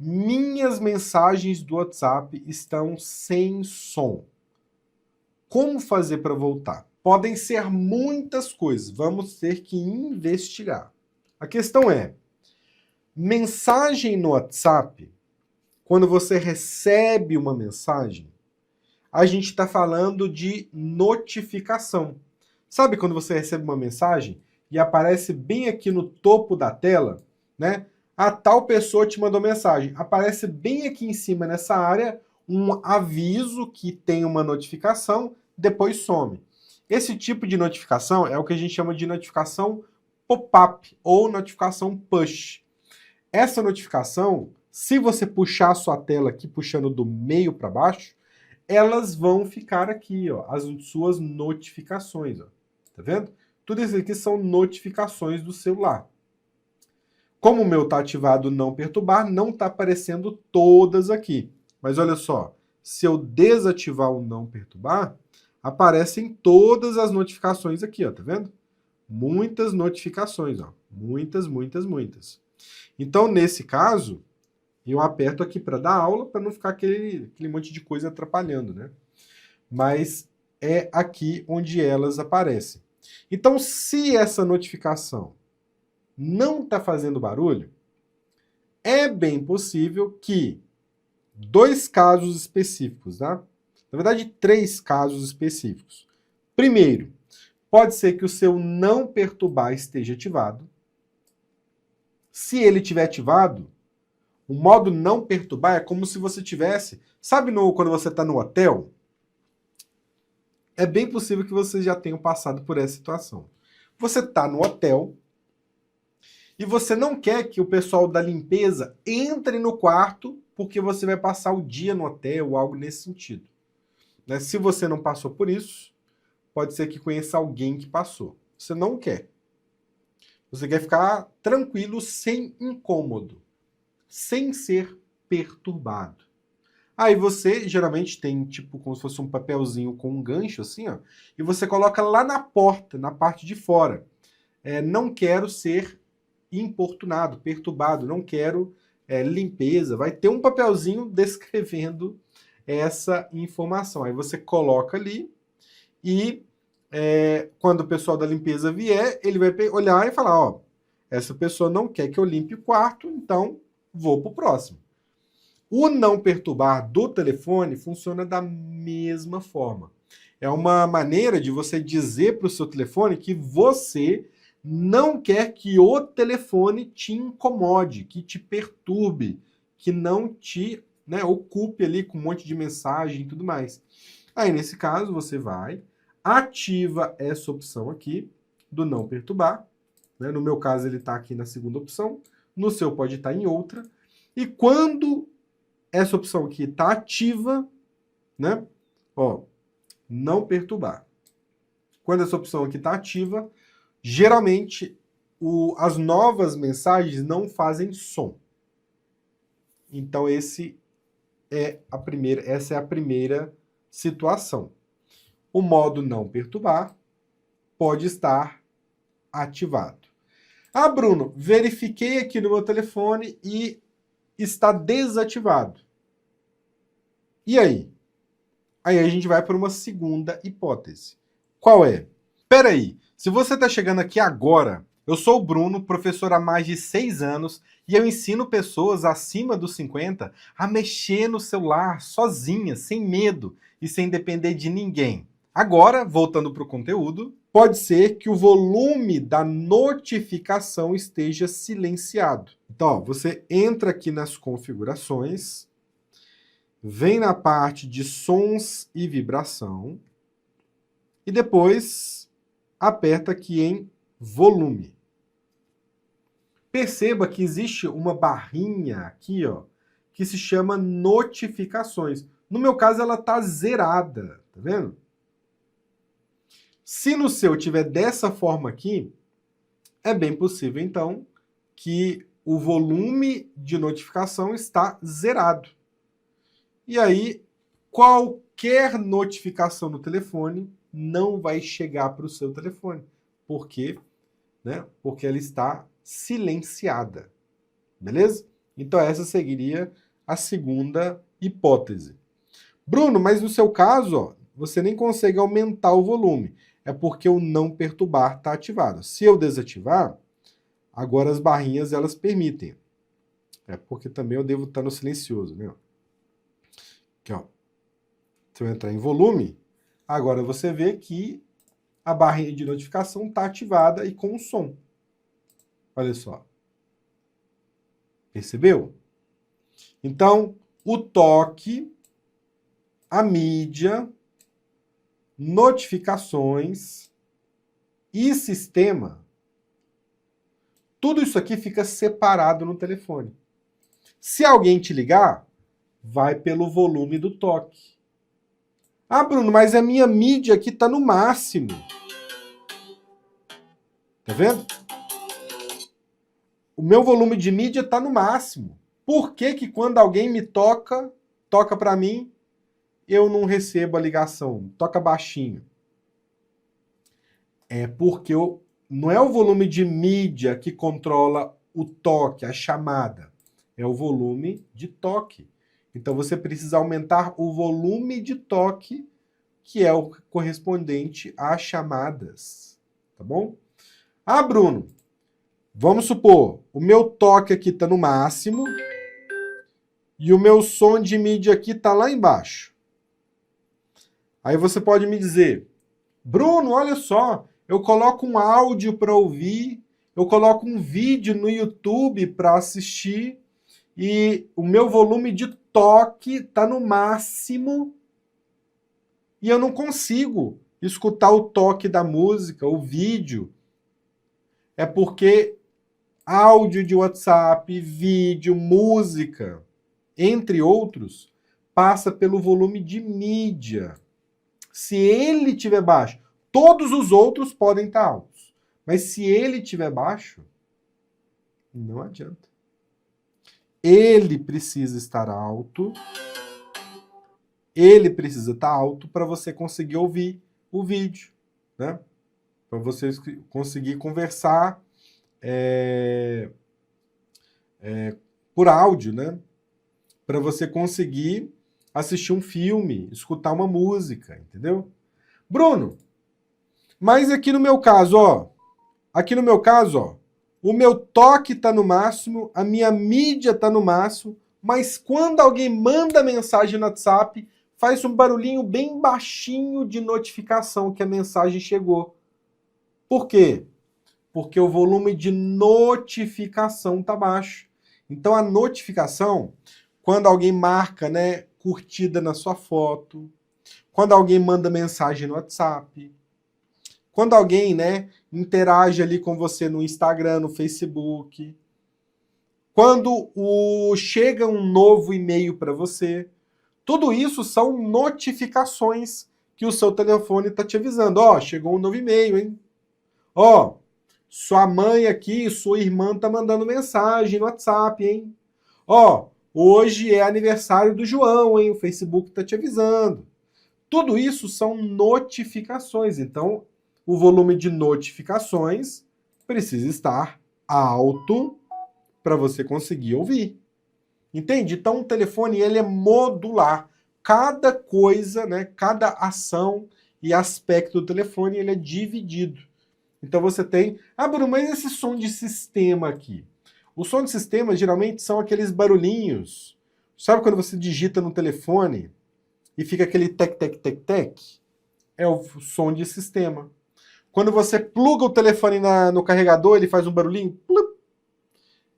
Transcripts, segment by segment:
Minhas mensagens do WhatsApp estão sem som. Como fazer para voltar? Podem ser muitas coisas, vamos ter que investigar. A questão é, mensagem no WhatsApp, quando você recebe uma mensagem, a gente está falando de notificação. Sabe quando você recebe uma mensagem e aparece bem aqui no topo da tela, né? A tal pessoa te mandou mensagem. Aparece bem aqui em cima nessa área um aviso que tem uma notificação, depois some. Esse tipo de notificação é o que a gente chama de notificação pop-up ou notificação push. Essa notificação, se você puxar a sua tela aqui, puxando do meio para baixo, elas vão ficar aqui, ó, as suas notificações, ó. Tá vendo? Tudo isso aqui são notificações do celular. Como o meu está ativado não perturbar, não está aparecendo todas aqui. Mas olha só, se eu desativar o não perturbar, aparecem todas as notificações aqui, ó, tá vendo? Muitas notificações, ó. Muitas, muitas, muitas. Então, nesse caso, eu aperto aqui para dar aula, para não ficar aquele monte de coisa atrapalhando, né? Mas é aqui onde elas aparecem. Então, se essa notificação não está fazendo barulho, é bem possível que 2 casos específicos, tá? Na verdade, 3 casos específicos. Primeiro, pode ser que o seu não perturbar esteja ativado. Se ele estiver ativado, o modo não perturbar é como se você tivesse... Sabe quando você está no hotel? É bem possível que vocês já tenham passado por essa situação. Você está no hotel e você não quer que o pessoal da limpeza entre no quarto porque você vai passar o dia no hotel ou algo nesse sentido. Né? Se você não passou por isso, pode ser que conheça alguém que passou. Você não quer. Você quer ficar tranquilo, sem incômodo, sem ser perturbado. Aí você geralmente tem tipo como se fosse um papelzinho com um gancho assim, ó, e você coloca lá na porta, na parte de fora. Não quero ser importunado, perturbado, não quero limpeza. Vai ter um papelzinho descrevendo essa informação. Aí você coloca ali e quando o pessoal da limpeza vier, ele vai olhar e falar, ó, essa pessoa não quer que eu limpe o quarto, então vou pro próximo. O não perturbar do telefone funciona da mesma forma. É uma maneira de você dizer para o seu telefone que você não quer que o telefone te incomode, que te perturbe, que não te ocupe ali com um monte de mensagem e tudo mais. Aí, nesse caso, você vai, ativa essa opção aqui do não perturbar. Né? No meu caso, ele está aqui na segunda opção. No seu pode estar em outra. E quando essa opção aqui está ativa, né? Ó, não perturbar. Quando essa opção aqui está ativa, geralmente as novas mensagens não fazem som. Então essa é a primeira situação. O modo não perturbar pode estar ativado. Ah, Bruno, verifiquei aqui no meu telefone e está desativado. E aí? Aí a gente vai para uma segunda hipótese. Qual é? Peraí, se você está chegando aqui agora, eu sou o Bruno, professor há mais de 6 anos, e eu ensino pessoas acima dos 50 a mexer no celular sozinhas, sem medo e sem depender de ninguém. Agora, voltando para o conteúdo, pode ser que o volume da notificação esteja silenciado. Então, ó, você entra aqui nas configurações, vem na parte de sons e vibração, e depois aperta aqui em volume. Perceba que existe uma barrinha aqui, ó, que se chama notificações. No meu caso, ela está zerada, tá vendo? Se no seu tiver dessa forma aqui, é bem possível, então, que o volume de notificação está zerado. E aí, qualquer notificação no telefone não vai chegar para o seu telefone. Por quê? Porque ela está silenciada. Beleza? Então essa seria a segunda hipótese. Bruno, mas no seu caso, ó, você nem consegue aumentar o volume. É porque o não perturbar está ativado. Se eu desativar, agora as barrinhas elas permitem. É porque também eu devo estar no silencioso, né? Aqui, ó. Se eu entrar em volume, agora você vê que a barrinha de notificação está ativada e com o som. Olha só. Percebeu? Então, o toque, a mídia, notificações e sistema, tudo isso aqui fica separado no telefone. Se alguém te ligar, vai pelo volume do toque. Ah, Bruno, mas a minha mídia aqui está no máximo. Tá vendo? O meu volume de mídia está no máximo. Por que que quando alguém me toca para mim, eu não recebo a ligação? Toca baixinho. É porque não é o volume de mídia que controla o toque, a chamada. É o volume de toque. Então você precisa aumentar o volume de toque, que é o correspondente às chamadas. Tá bom? Ah, Bruno, vamos supor, o meu toque aqui está no máximo e o meu som de mídia aqui está lá embaixo. Aí você pode me dizer, Bruno, olha só, eu coloco um áudio para ouvir, eu coloco um vídeo no YouTube para assistir e o meu volume de toque está no máximo e eu não consigo escutar o toque da música, o vídeo. É porque áudio de WhatsApp, vídeo, música, entre outros, passa pelo volume de mídia. Se ele estiver baixo, todos os outros podem estar altos. Mas se ele estiver baixo, não adianta. Ele precisa estar alto. Ele precisa estar alto para você conseguir ouvir o vídeo, né? Para você conseguir conversar por áudio, né? Para você conseguir assistir um filme, escutar uma música, entendeu? Bruno, mas aqui no meu caso, ó, o meu toque está no máximo, a minha mídia está no máximo, mas quando alguém manda mensagem no WhatsApp, faz um barulhinho bem baixinho de notificação que a mensagem chegou. Por quê? Porque o volume de notificação está baixo. Então a notificação, quando alguém marca, né, curtida na sua foto, quando alguém manda mensagem no WhatsApp, quando alguém, né, interage ali com você no Instagram, no Facebook, quando chega um novo e-mail para você, tudo isso são notificações que o seu telefone está te avisando. Ó, chegou um novo e-mail, hein? Ó, sua mãe aqui, sua irmã tá mandando mensagem no WhatsApp, hein? Ó, hoje é aniversário do João, hein? O Facebook tá te avisando. Tudo isso são notificações. Então, o volume de notificações precisa estar alto para você conseguir ouvir. Entende? Então, o telefone ele é modular. Cada coisa, né, cada ação e aspecto do telefone ele é dividido. Então você tem... Ah, Bruno, mas esse som de sistema aqui? O som de sistema geralmente são aqueles barulhinhos. Sabe quando você digita no telefone e fica aquele tec, tec, tec, tec? É o som de sistema. Quando você pluga o telefone no carregador, ele faz um barulhinho. Plup.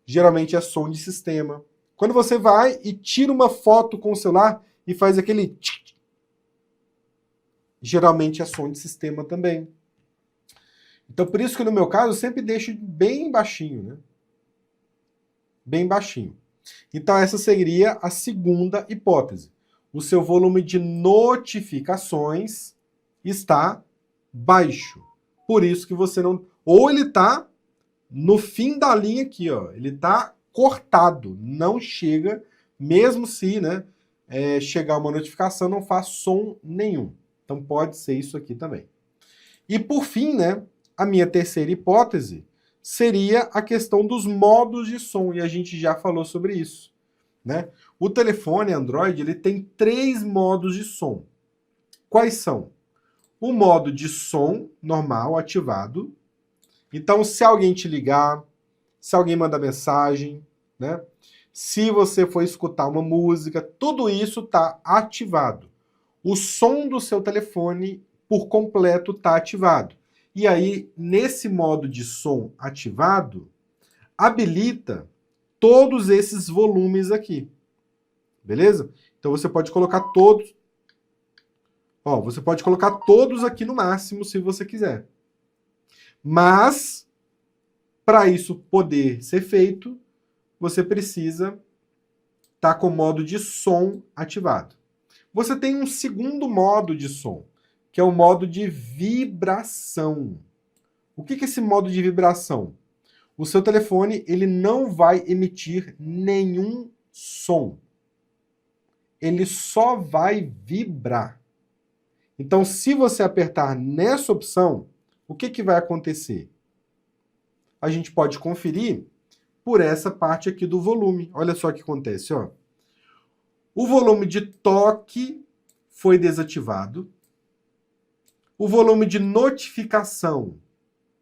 Geralmente é som de sistema. Quando você vai e tira uma foto com o celular e faz aquele tch, geralmente é som de sistema também. Então, por isso que no meu caso, eu sempre deixo bem baixinho, né? Bem baixinho. Então, essa seria a segunda hipótese. O seu volume de notificações está baixo. Por isso que você não... Ou ele está no fim da linha aqui, ó. Ele está cortado. Não chega, mesmo se, né, chegar uma notificação, não faz som nenhum. Então, pode ser isso aqui também. E por fim, né, a minha terceira hipótese seria a questão dos modos de som, e a gente já falou sobre isso, né? O telefone Android, ele tem 3 modos de som. Quais são? O modo de som normal, ativado. Então, se alguém te ligar, se alguém mandar mensagem, né? Se você for escutar uma música, tudo isso está ativado. O som do seu telefone por completo está ativado. E aí, nesse modo de som ativado, habilita todos esses volumes aqui. Beleza? Então você pode colocar todos. Ó, você pode colocar todos aqui no máximo se você quiser. Mas, para isso poder ser feito, você precisa estar com o modo de som ativado. Você tem um segundo modo de som, que é o modo de vibração. O que é esse modo de vibração? O seu telefone ele não vai emitir nenhum som. Ele só vai vibrar. Então, se você apertar nessa opção, o que vai acontecer? A gente pode conferir por essa parte aqui do volume. Olha só o que acontece, ó. O volume de toque foi desativado. O volume de notificação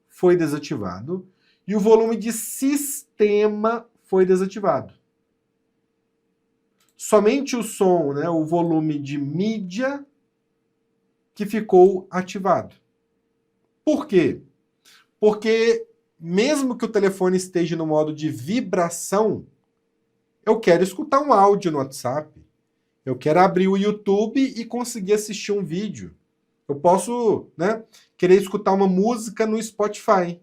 foi desativado. E o volume de sistema foi desativado. Somente o som, né, o volume de mídia, que ficou ativado. Por quê? Porque mesmo que o telefone esteja no modo de vibração, eu quero escutar um áudio no WhatsApp. Eu quero abrir o YouTube e conseguir assistir um vídeo. Eu posso, né, querer escutar uma música no Spotify.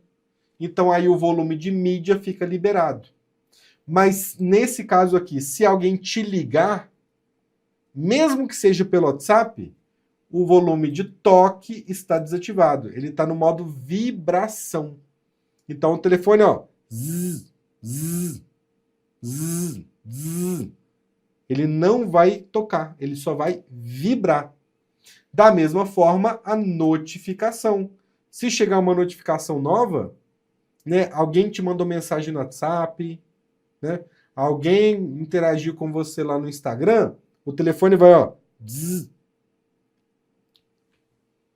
Então aí o volume de mídia fica liberado. Mas nesse caso aqui, se alguém te ligar, mesmo que seja pelo WhatsApp, o volume de toque está desativado. Ele está no modo vibração. Então o telefone, ó, zzz, zzz, zzz, zzz, ele não vai tocar, ele só vai vibrar. Da mesma forma, a notificação. Se chegar uma notificação nova, né, alguém te mandou mensagem no WhatsApp, né, alguém interagiu com você lá no Instagram, o telefone vai, ó, zzz,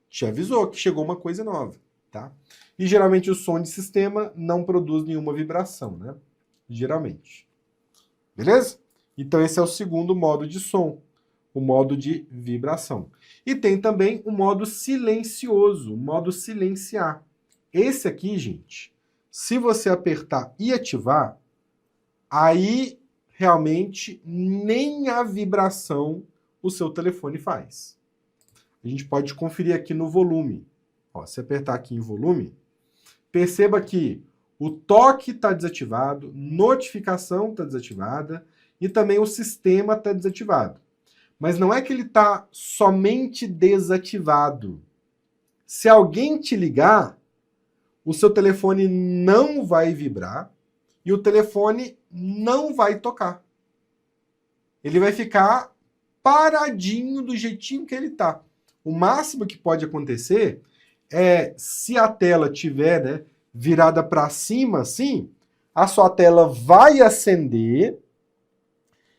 te avisou que chegou uma coisa nova, tá? E geralmente o som de sistema não produz nenhuma vibração, né? Geralmente. Beleza? Então esse é o segundo modo de som, o modo de vibração. E tem também o modo silencioso, o modo silenciar. Esse aqui, gente, se você apertar e ativar, aí realmente nem a vibração o seu telefone faz. A gente pode conferir aqui no volume. Ó, se apertar aqui em volume, perceba que o toque está desativado, notificação está desativada e também o sistema está desativado. Mas não é que ele está somente desativado. Se alguém te ligar, o seu telefone não vai vibrar e o telefone não vai tocar. Ele vai ficar paradinho do jeitinho que ele está. O máximo que pode acontecer é, se a tela tiver, né, virada para cima, assim, a sua tela vai acender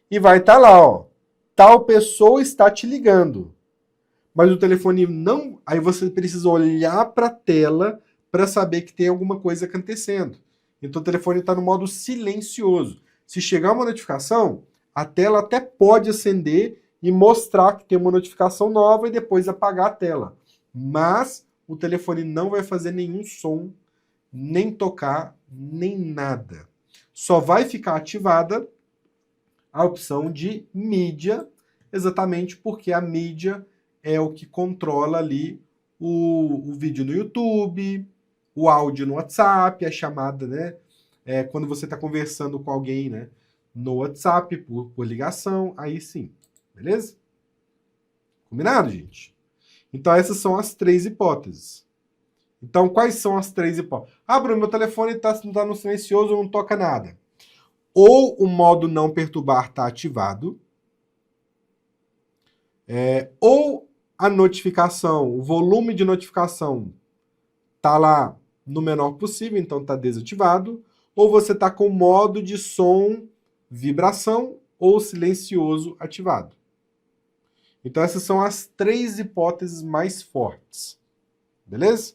e vai estar lá, ó, tal pessoa está te ligando. Mas o telefone não... Aí você precisa olhar para a tela para saber que tem alguma coisa acontecendo. Então o telefone está no modo silencioso. Se chegar uma notificação, a tela até pode acender e mostrar que tem uma notificação nova e depois apagar a tela. Mas o telefone não vai fazer nenhum som, nem tocar, nem nada. Só vai ficar ativada a opção de mídia, exatamente porque a mídia é o que controla ali o vídeo no YouTube, o áudio no WhatsApp, a chamada, né? Quando você está conversando com alguém, né? No WhatsApp, por ligação, aí sim. Beleza? Combinado, gente? Então, essas são as 3 hipóteses. Então, quais são as 3 hipóteses? Ah, Bruno, meu telefone não tá no silencioso, não toca nada. Ou o modo não perturbar está ativado, ou a notificação, o volume de notificação está lá no menor possível, então está desativado, ou você está com o modo de som, vibração ou silencioso ativado. Então essas são as 3 hipóteses mais fortes. Beleza?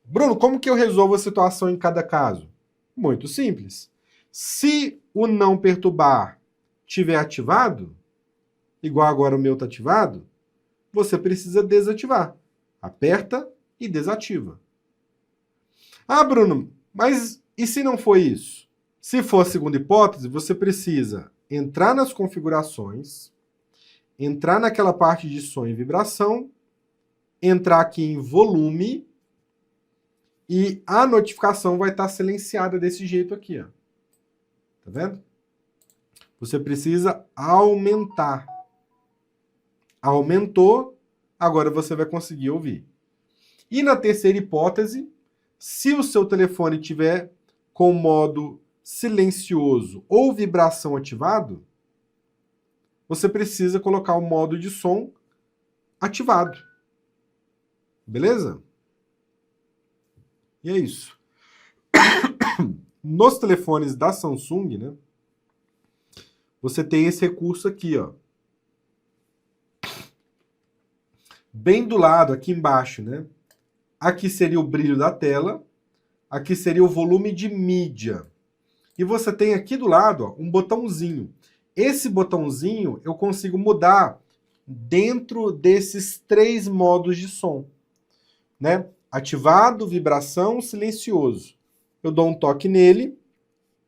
Bruno, como que eu resolvo a situação em cada caso? Muito simples. Se o não perturbar estiver ativado, igual agora o meu está ativado, você precisa desativar. Aperta e desativa. Ah, Bruno, mas e se não for isso? Se for a segunda hipótese, você precisa entrar nas configurações, entrar naquela parte de som e vibração, entrar aqui em volume e a notificação vai estar silenciada desse jeito aqui, ó. Tá vendo? Você precisa aumentar. Aumentou, agora você vai conseguir ouvir. E na terceira hipótese, se o seu telefone tiver com modo silencioso ou vibração ativado, você precisa colocar o modo de som ativado. Beleza? E é isso. Nos telefones da Samsung, né, você tem esse recurso aqui, ó. Bem do lado, aqui embaixo, né? Aqui seria o brilho da tela, aqui seria o volume de mídia. E você tem aqui do lado, ó, um botãozinho. Esse botãozinho eu consigo mudar dentro desses 3 modos de som, né? Ativado, vibração, silencioso. Eu dou um toque nele,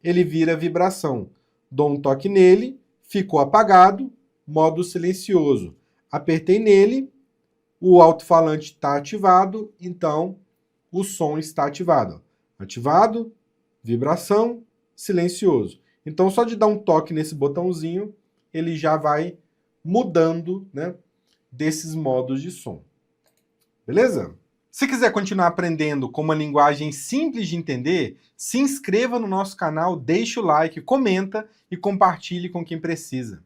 ele vira vibração. Dou um toque nele, ficou apagado, modo silencioso. Apertei nele, o alto-falante está ativado, então o som está ativado. Ativado, vibração, silencioso. Então, só de dar um toque nesse botãozinho, ele já vai mudando, né, desses modos de som. Beleza? Se quiser continuar aprendendo com uma linguagem simples de entender, se inscreva no nosso canal, deixe o like, comenta e compartilhe com quem precisa.